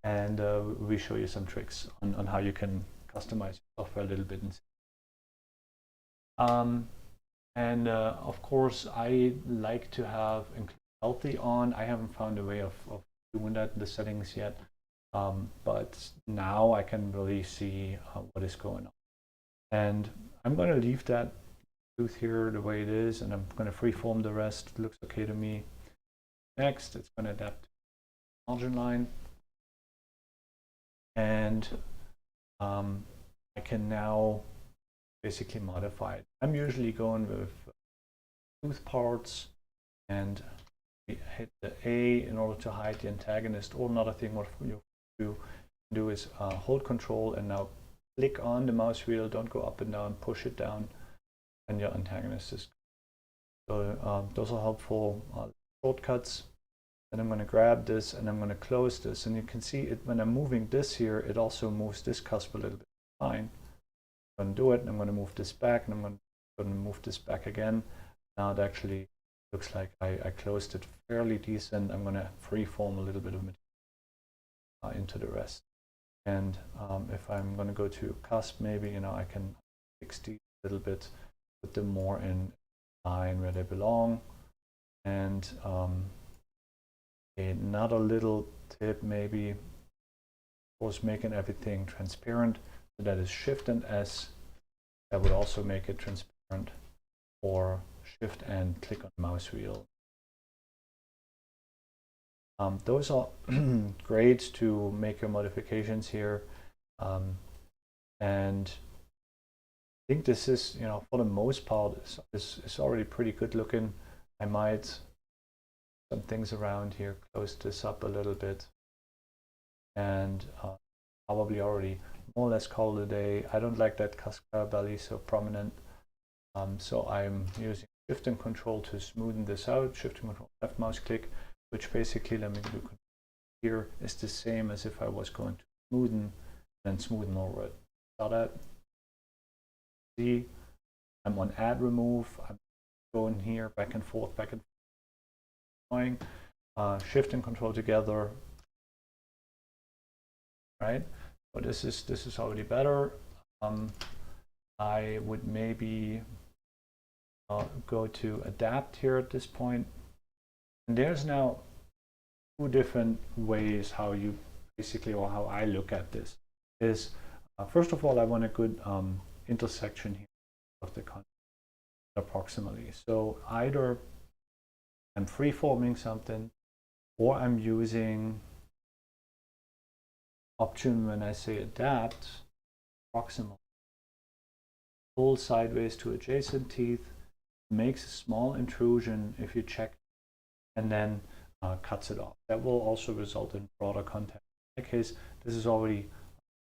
and we show you some tricks on how you can customize your software a little bit. And of course, I like to have include healthy on. I haven't found a way of doing that in the settings yet, but now I can really see what is going on. And I'm going to leave that tooth here the way it is, and I'm going to freeform the rest. It looks okay to me. Next, it's going to adapt to the margin line, and I can now basically modify it. I'm usually going with tooth parts, and we hit the A in order to hide the antagonist. Or another thing what you do is hold Control and now click on the mouse wheel. Don't go up and down, push it down, and your antagonist is. So those are helpful shortcuts. And I'm going to grab this and I'm going to close this, and you can see it when I'm moving this here, it also moves this cusp a little bit. Fine. I'm going to do it, and I'm going to move this back, and I'm going to move this back again. Now it actually looks like I closed it fairly decent. I'm going to freeform a little bit of material into the rest. And if I'm going to go to cusp, maybe I can fix these a little bit, put them more in line where they belong. And another little tip, maybe, of course, making everything transparent. So that is Shift and S. That would also make it transparent, or Shift and click on the mouse wheel. Those are great to make your modifications here. And I think this is, for the most part, is already pretty good looking. I might some things around here, close this up a little bit, and probably already more or less call it a day. I don't like that cascade belly so prominent, so I'm using Shift and Control to smoothen this out. Shift and Control left mouse click, which basically, let me do here, is the same as if I was going to smoothen and smoothen over it. Saw that? See, I'm on Add Remove. I'm going here back and forth, Shift and Control together, right? So this is already better. I would maybe go to Adapt here at this point, and there's now two different ways how you basically, or how I look at this. Is first of all, I want a good intersection here of the content approximately. So either I'm freeforming something, or I'm using option when I say adapt, proximal. Pull sideways to adjacent teeth, makes a small intrusion if you check, and then cuts it off. That will also result in broader content. In my case, this is already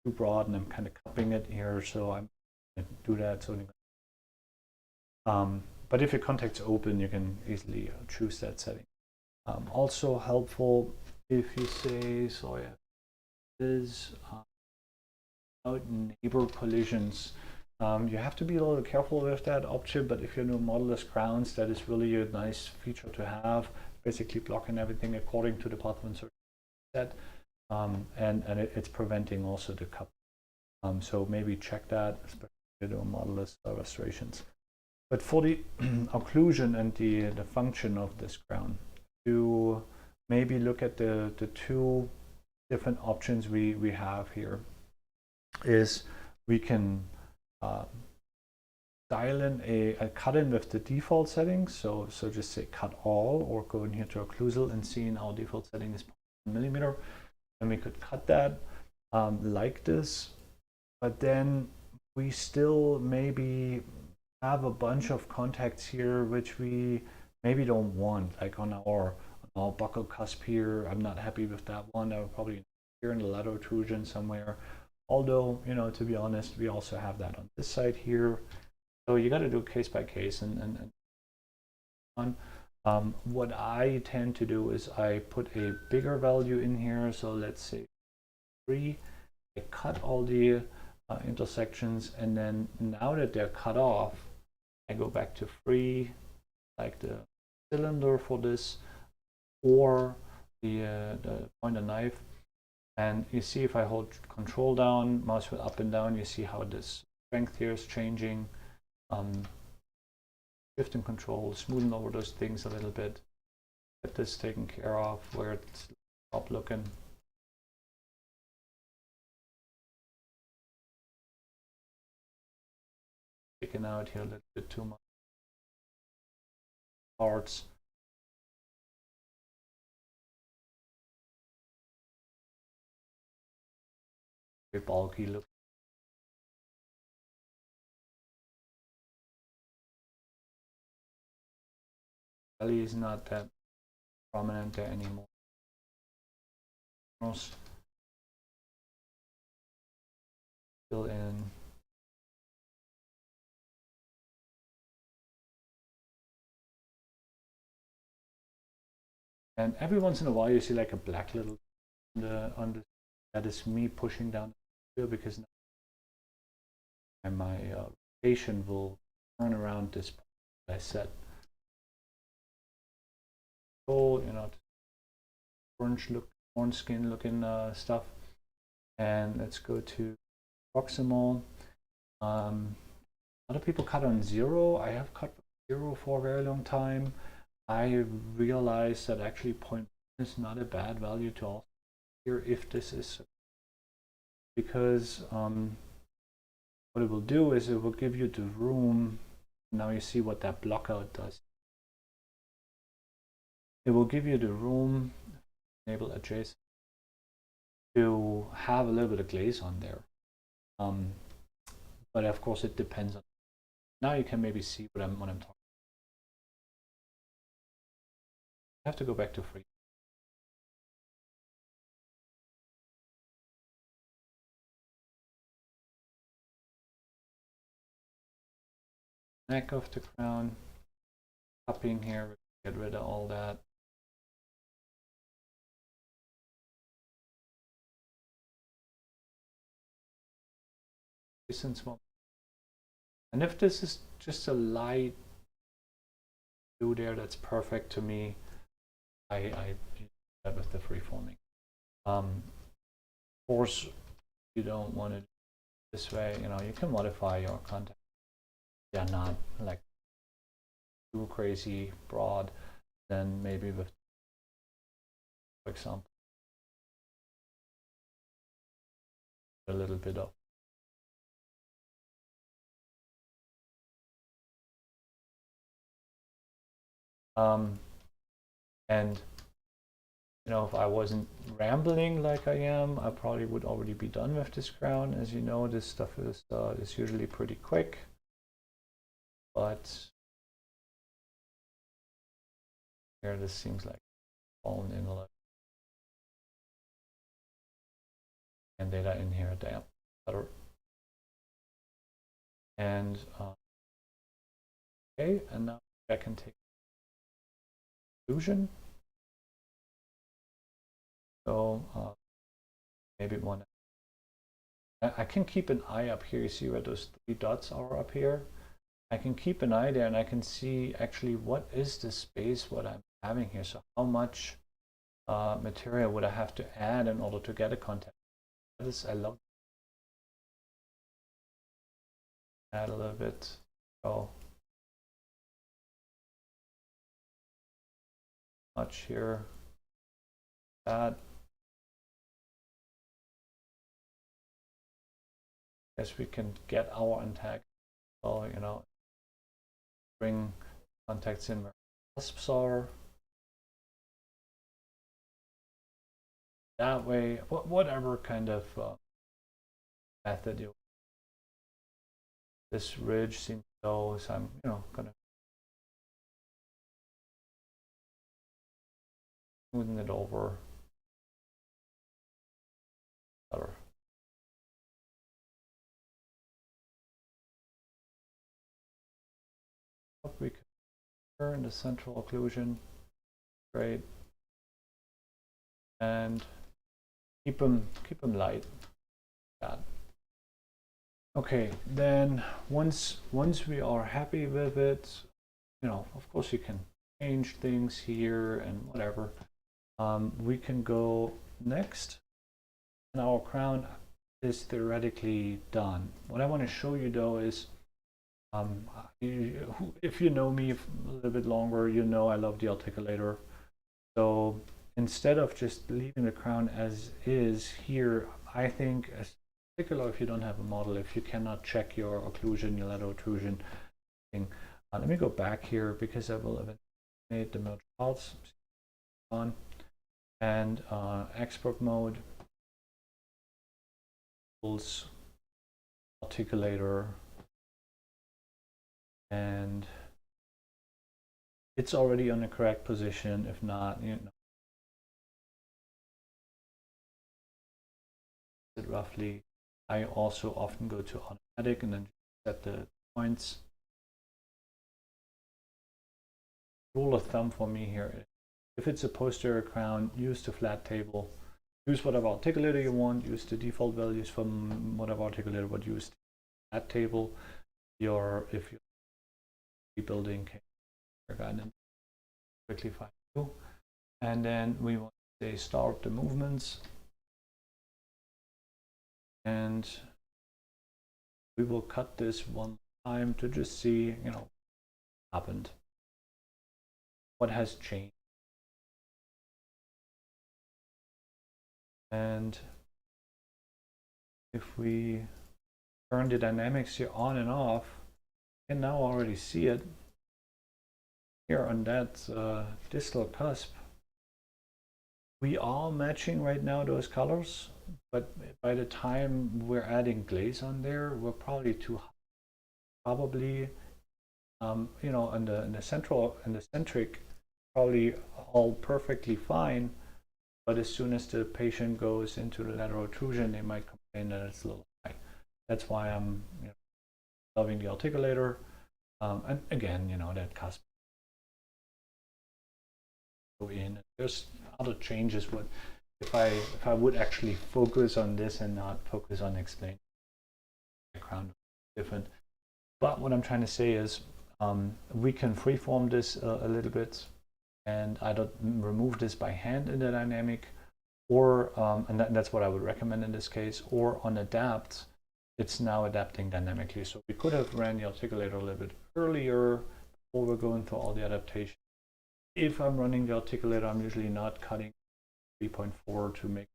too broad, and I'm kind of cupping it here, so I'm going to do that. So but if your contact's open, you can easily choose that setting. Also helpful if you say, so is about neighbor collisions. You have to be a little careful with that option, but if you know modelless crowns, that is really a nice feature to have. Basically blocking everything according to the path of insertion set, and it's preventing also the cup. So maybe check that, especially if you do modelless restorations. But for the occlusion and the function of this crown, to maybe look at the two different options we have here, is we can dial in a cut in with the default settings. So just say cut all, or go in here to occlusal and see in our default setting is 0.1 mm, and we could cut that like this. But then we still maybe have a bunch of contacts here which we maybe don't want, like on our buccal cusp here. I'm not happy with that one. I would probably here in the lateral protrusion somewhere. Although, to be honest, we also have that on this side here. So you got to do case by case. And what I tend to do is I put a bigger value in here. So let's say 3. I cut all the intersections, and then now that they're cut off, I go back to 3, like the cylinder for this, or the pointer knife. And you see if I hold control down, mouse wheel up and down, you see how this strength here is changing. Shift and control, smoothing over those things a little bit. Get this taken care of where it's top looking. Taking out here a little bit too much parts. Very bulky look. Belly is not that prominent there anymore. Fill in. And every once in a while you see like a black little on the that is me pushing down the wheel because now my rotation will turn around this point I set. So, you know, orange skin looking stuff. And let's go to proximal. A lot of people cut on 0. I have cut 0 for a very long time. I realized that actually 0.1 is not a bad value to also here if this is, because what it will do is it will give you the room. Now you see what that blockout does. It will give you the room, enable adjacent, to have a little bit of glaze on there. But of course it depends on. Now you can maybe see what I'm talking about. I have to go back to free. Neck of the crown, cupping here, get rid of all that. And if this is just a light blue there, that's perfect to me. I use that with the freeforming. Of course, you don't want it this way. You know, you can modify your content. They're not like too crazy broad. Then maybe with, for example, a little bit of and you know, if I wasn't rambling like I am, I probably would already be done with this crown. As you know, this stuff is usually pretty quick, but here this seems like fallen in a lot. And data in here, damn, better. And okay, and now I can take illusion. So maybe one. I can keep an eye up here. You see where those 3 dots are up here? I can keep an eye there and I can see actually what is the space what I'm having here. So how much material would I have to add in order to get a contact? That is, I love. Add a little bit. Oh, much here. That. Yes, we can get our intact. So, you know, bring contacts in where cusps are. That way, whatever kind of method you. This ridge seems low, so I'm, you know, gonna smoothen it over. Better. We can turn the central occlusion, great, and keep them light. That. Okay, then once we are happy with it, you know, of course you can change things here and whatever. We can go next and our crown is theoretically done. What I want to show you though is, if you know me a little bit longer, you know I love the articulator. So instead of just leaving the crown as is here, I think, particularly if you don't have a model, if you cannot check your occlusion, your lateral occlusion thing. Let me go back here because I will have made the merge files on, and export mode, articulator, and it's already on the correct position. If not, you know, it roughly. I also often go to automatic and then set the points. Rule of thumb for me here is, if it's a posterior crown, use the flat table. Use whatever articulator you want. Use the default values from whatever articulator, but use that table. If you're rebuilding guidance, quickly find you. And then we want to say start the movements. And we will cut this one time to just see, you know, what happened. What has changed. And if we turn the dynamics here on and off, you can now already see it here on that distal cusp. We are matching right now those colors, but by the time we're adding glaze on there, we're probably too high. Probably, you know, in the central and the centric, probably all perfectly fine. But as soon as the patient goes into the lateral occlusion, they might complain that it's a little high. That's why I'm, you know, loving the articulator. And again, you know, that cusp go in. There's other changes. What if I would actually focus on this and not focus on explaining the crown different? But what I'm trying to say is, we can freeform this a little bit, and either remove this by hand in the dynamic, or and that's what I would recommend in this case, or on adapt, it's now adapting dynamically. So we could have ran the articulator a little bit earlier before we're going through all the adaptation. If I'm running the articulator, I'm usually not cutting 3.4 to make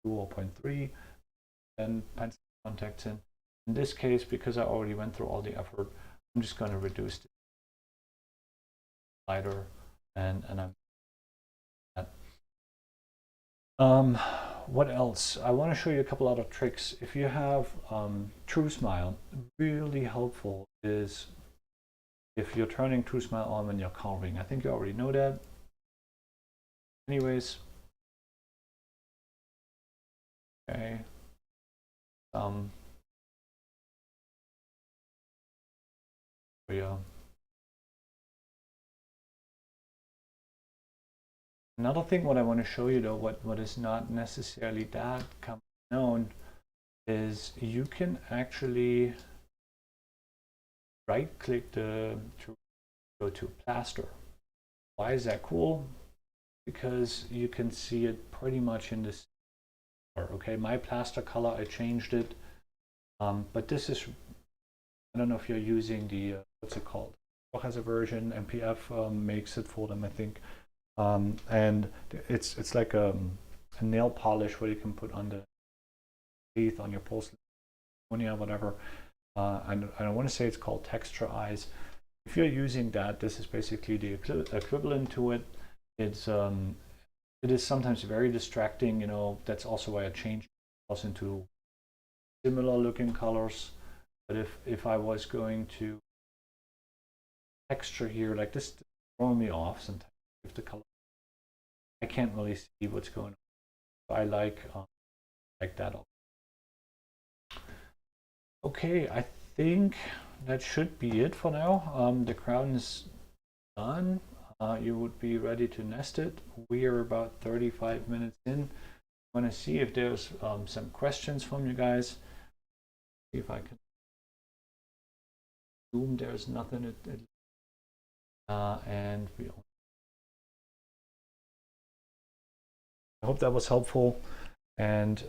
2 or 0.3, and pencil contacts in. In this case, because I already went through all the effort, I'm just going to reduce the slider, and I'm at. What else? I want to show you a couple other tricks. If you have True Smile, really helpful is if you're turning True Smile on when you're carving. I think you already know that. Anyways, okay. Yeah. Another thing what I want to show you though, what is not necessarily that known, is you can actually right click to go to plaster. Why is that cool? Because you can see it pretty much in this. Okay, my plaster color, I changed it, but this is, I don't know if you're using the what's it called? It has a version. MPF makes it for them, I think, and it's like a nail polish where you can put on the teeth, on your porcelain, whatever. And I want to say it's called Texture Eyes. If you're using that, this is basically the equivalent to it. It is sometimes very distracting, you know. That's also why I changed it into similar looking colors. But if I was going to texture here, like this, throw me off sometimes. If the color, I can't really see what's going on. I like that. Okay, I think that should be it for now. The crown is done. You would be ready to nest it. We are about 35 minutes in. I want to see if there's some questions from you guys. See if I can zoom. There's nothing. And we I hope that was helpful, and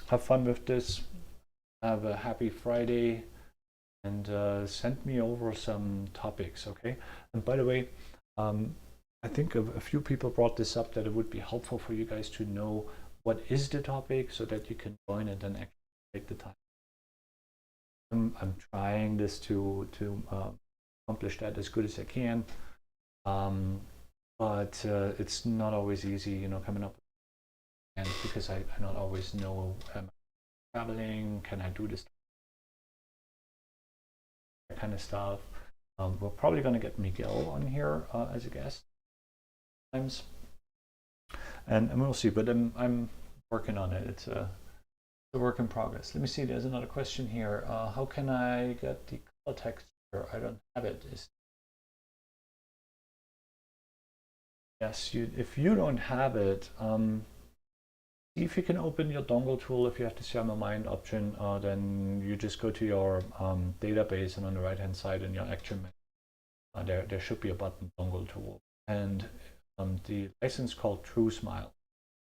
have fun with this. Have a happy Friday, and send me over some topics, okay? And by the way, I think a few people brought this up, that it would be helpful for you guys to know what is the topic so that you can join it and actually take the time. I'm trying this to accomplish that as good as I can, but it's not always easy, you know, coming up, and because I not always know, am I traveling, can I do this kind of stuff. We're probably going to get Miguel on here as a guest times, and we'll see, but I'm working on it. It's a work in progress. Let me see, there's another question here. How can I get the color texture? I don't have it. Yes, if you don't have it, see if you can open your dongle tool. If you have the Thermal Mind option, then you just go to your database, and on the right hand side in your action menu, there should be a button, dongle tool, and the license called TrueSmile.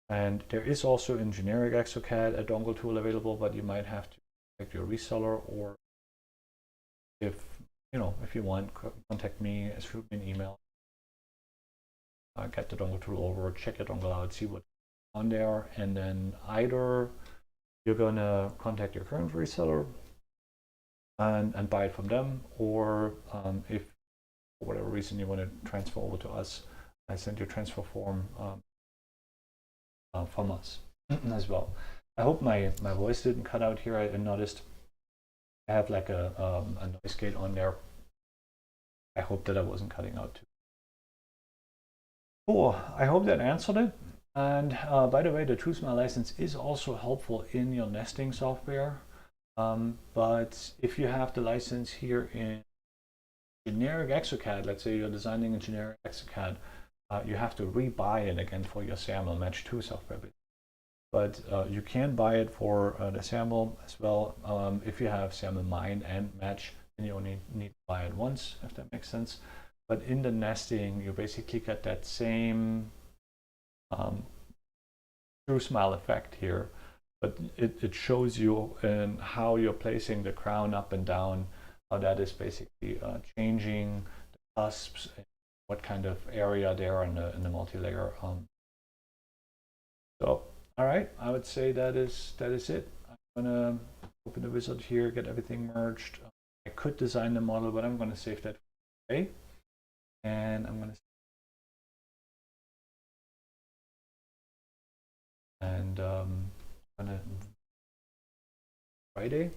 And there is also in generic Exocad a dongle tool available, but you might have to contact your reseller, or if you want, contact me, shoot me an email, get the dongle tool over, check your dongle out, see what's on there, and then either you're gonna contact your current reseller and buy it from them, or if for whatever reason you want to transfer over to us, I send you a transfer form from us as well. I hope my voice didn't cut out here. I noticed I have like a noise gate on there. I hope that I wasn't cutting out too. Cool. I hope that answered it. And by the way, the TrueSmile license is also helpful in your nesting software. But if you have the license here in generic Exocad, let's say you're designing a generic Exocad, you have to rebuy it again for your SAML Match 2 software. But you can buy it for the SAML as well. If you have SAML Mind and Match, then you only need to buy it once, if that makes sense. But in the nesting, you basically get that same TrueSmile effect here, but it shows you in how you're placing the crown up and down, how that is basically changing the cusps, what kind of area they are in the multi-layer. So, all right, I would say that is it. I'm gonna open the wizard here, get everything merged. I could design the model, but I'm gonna save that for today, and I'm gonna Friday.